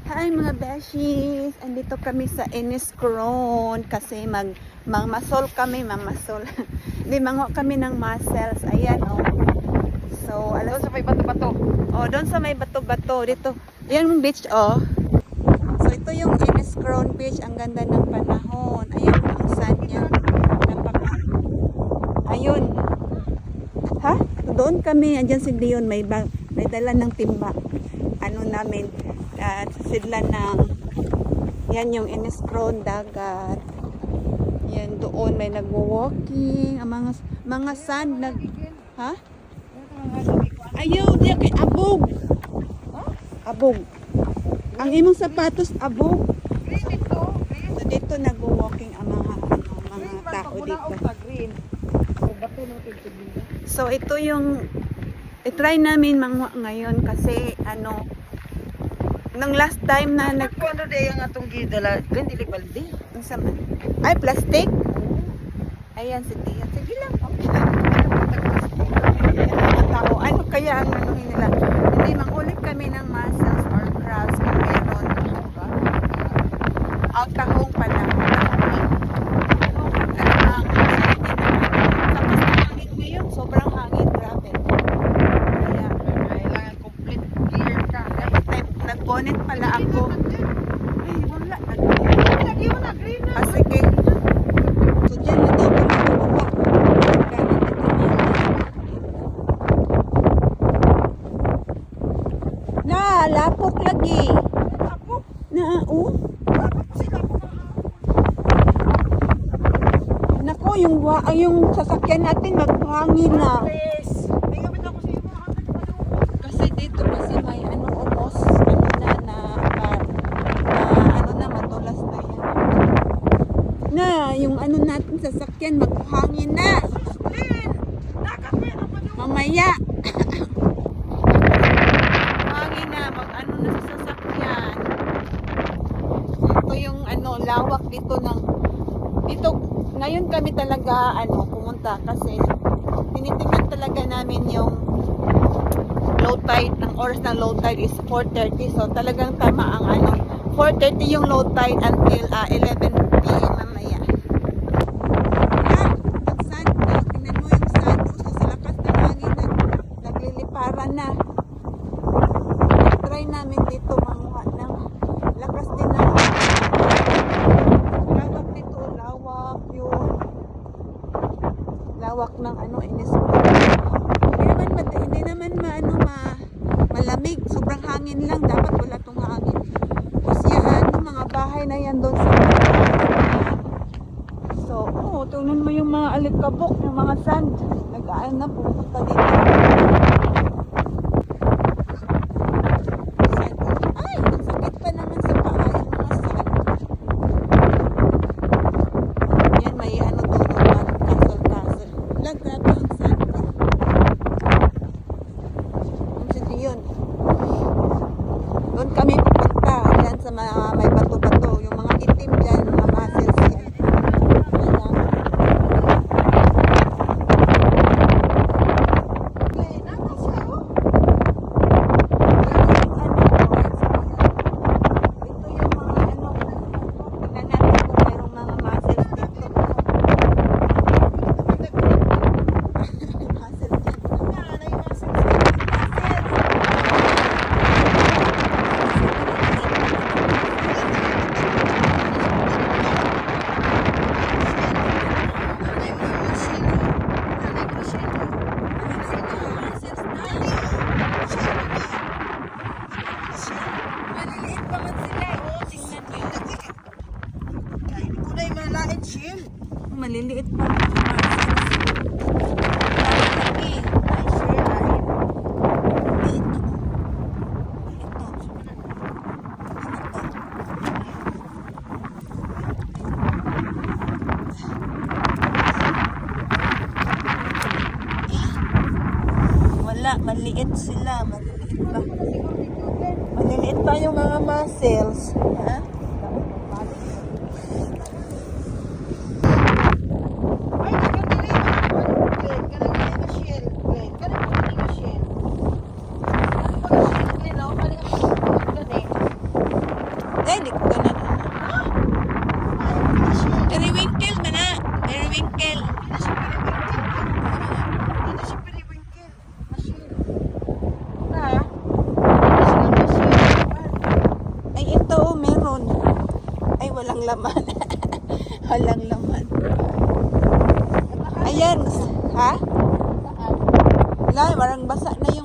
Hi mga beshies! Andito kami sa Enniscron kasi mangmasol kami, mangmasol. Hindi, mango kami ng mussels. Ayan, oh. So, Doon sa may bato-bato. oh, doon sa may bato-bato. Dito. Ayan yung beach, oh. So, ito yung Enniscron Beach. Ang ganda ng panahon. Ayan ang sun niya. Ayun. Ha? Doon kami. Andyan si Leon. May dala ng timba. Ano namin. Sidlan ng yan yung Enniscron dagat. Yan doon may nagwo-walking. Ang mga sand nag ha? Ayaw diya kay abog. Abog. Ang imong sapatos abog. So dito nagwo-walking ang mga tao dito. So ito yung i-try namin ngayon kasi ano nang last time na Ano de yung atong gidala? Hindi balde. Ay, plastic? Ayan, si Tia. Sige lang. Tao, ano kaya ang ano nila? Hindi, mangulit kami ng mussels or crabs kung meron. Ang tahong pala. Sobrang hangin, grabe. Kaya, Kailangan complete gear ka. nag-bonnet pala ako. Ay, wala. Sige. So, dyan na daw kami bumaba. Na, lapok lagi. Na, oh. Nako, yung sasakyan natin magbuhangin na. Kasi dito kasi may ano almost ano na matulas na yan. Na, yung ano natin sasakyan magbuhangin na. Mamaya. Hangin na, mag-ano na sa sasakyan. Ito yung ano, lawak dito ng dito, ngayon kami talaga pumunta kasi tinitingnan talaga namin yung low tide, ng oras ng low tide is 4:30, so talagang tama ang 4:30 yung low tide until 11 p.m. mamaya. Ang sand, tingnan mo yung sand, sa lakas ng hangin na nagliliparan na. Try namin dito manguha ng lakas din ng lawak dito, lawak yun. Lawak ng Enniscron. Hindi naman malamig, sobrang hangin lang, dapat wala tong hangin. Kasi mga bahay na yan doon sa so, tingnan mo yung mga alikabok, yung mga sand, nag-aan na pupunta dito. Ay, ang sakit pa naman sa paa yung mga sand. Yan, may doon, castle. Lang, grabe ang sand. Yun. Doon kami pupunta. Yan sa may bato-bato. Yung mga itim dyan, mga mussels yan. Maliliit pa. Wala, maliit sila. Maliliit pa. Maliliit pa yung mga mussels. Ha? walang laman. Walang laman. Ayan. Ha? Wala, marang basa na yung